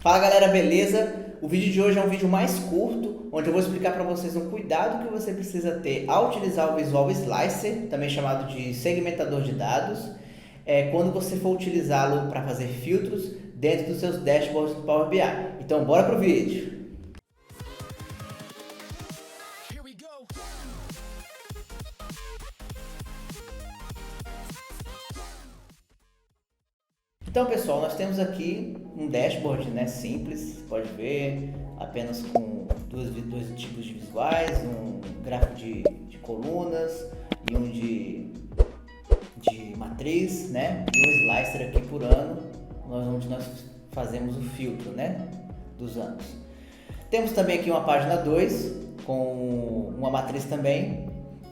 Fala galera, beleza? O vídeo de hoje é um vídeo mais curto, onde eu vou explicar para vocês um cuidado que você precisa ter ao utilizar o Visual Slicer, também chamado de segmentador de dados, quando você for utilizá-lo para fazer filtros dentro dos seus dashboards do Power BI. Então bora pro vídeo! Então pessoal, nós temos aqui um dashboard, né, simples, pode ver, apenas com dois tipos de visuais, um gráfico de colunas e um de matriz, né, e um slicer aqui por ano, onde nós fazemos o filtro, né, dos anos. Temos também aqui uma página 2 com uma matriz também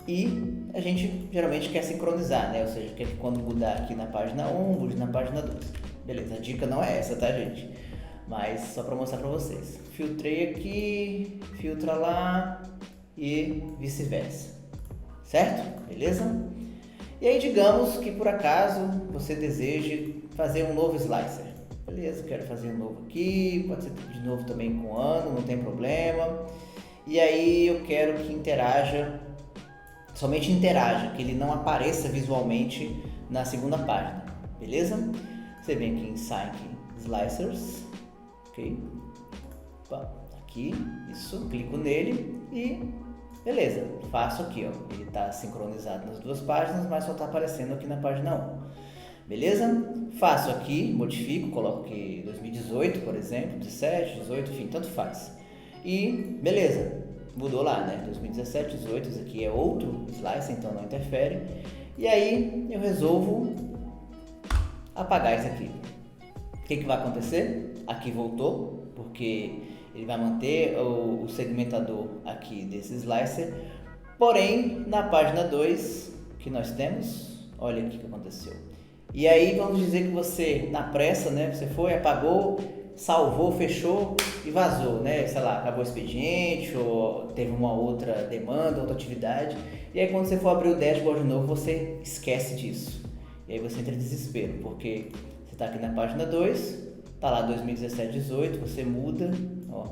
e a gente geralmente quer sincronizar, né? Ou seja, quer que quando mudar aqui na página 1, mude na página 2. Beleza, a dica não é essa, tá, gente? Mas só para mostrar para vocês. Filtrei aqui, filtra lá e vice-versa. Certo? Beleza? E aí, digamos que por acaso você deseje fazer um novo slicer. Beleza, quero fazer um novo aqui, pode ser de novo também com ano, não tem problema. E aí eu quero que somente interaja, que ele não apareça visualmente na segunda página, beleza? Você vem aqui em Sync Slicers, ok? Opa, aqui, isso, clico nele e beleza, faço aqui, ó. Ele está sincronizado nas duas páginas, mas só está aparecendo aqui na página 1, beleza? Faço aqui, modifico, coloco aqui 2018, por exemplo, 17, 18, enfim, tanto faz. E beleza. Mudou lá, né? 2017, 18, isso aqui é outro slice, então não interfere. E aí eu resolvo apagar isso aqui. O que vai acontecer? Aqui voltou, porque ele vai manter o segmentador aqui desse slicer. Porém, na página 2 que nós temos, olha aqui o que aconteceu. E aí vamos dizer que você, na pressa, né? Você foi, apagou, salvou, fechou e vazou, né? Sei lá, acabou o expediente ou teve uma outra demanda, outra atividade. E aí quando você for abrir o dashboard de novo, você esquece disso. E aí você entra em desespero, porque você está aqui na página 2, tá lá 2017, 18, você muda, ó,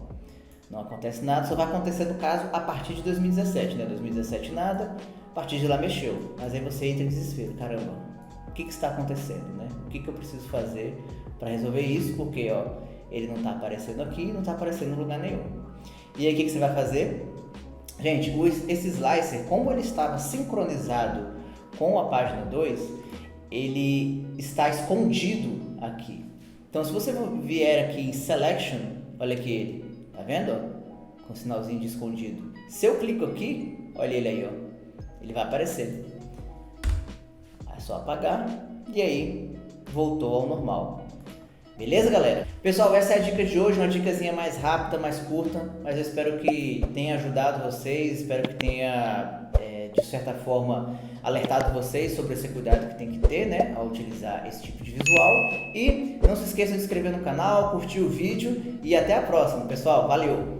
não acontece nada, só vai acontecer no caso a partir de 2017, né? 2017 nada, a partir de lá mexeu. Mas aí você entra em desespero, caramba, o que está acontecendo, né? O que eu preciso fazer para resolver isso? Porque, ó, ele não está aparecendo aqui, não está aparecendo em lugar nenhum. E aí o que você vai fazer? Gente, esse slicer, como ele estava sincronizado com a página 2, ele está escondido aqui. Então se você vier aqui em Selection, olha aqui ele, tá vendo? Ó? Com o sinalzinho de escondido. Se eu clico aqui, olha ele aí, ó, ele vai aparecer. É só apagar e aí voltou ao normal. Beleza, galera? Pessoal, essa é a dica de hoje, uma dicasinha mais rápida, mais curta, mas eu espero que tenha ajudado vocês, espero que tenha, de certa forma, alertado vocês sobre esse cuidado que tem que ter, né, ao utilizar esse tipo de visual. E não se esqueçam de se inscrever no canal, curtir o vídeo e até a próxima, pessoal. Valeu!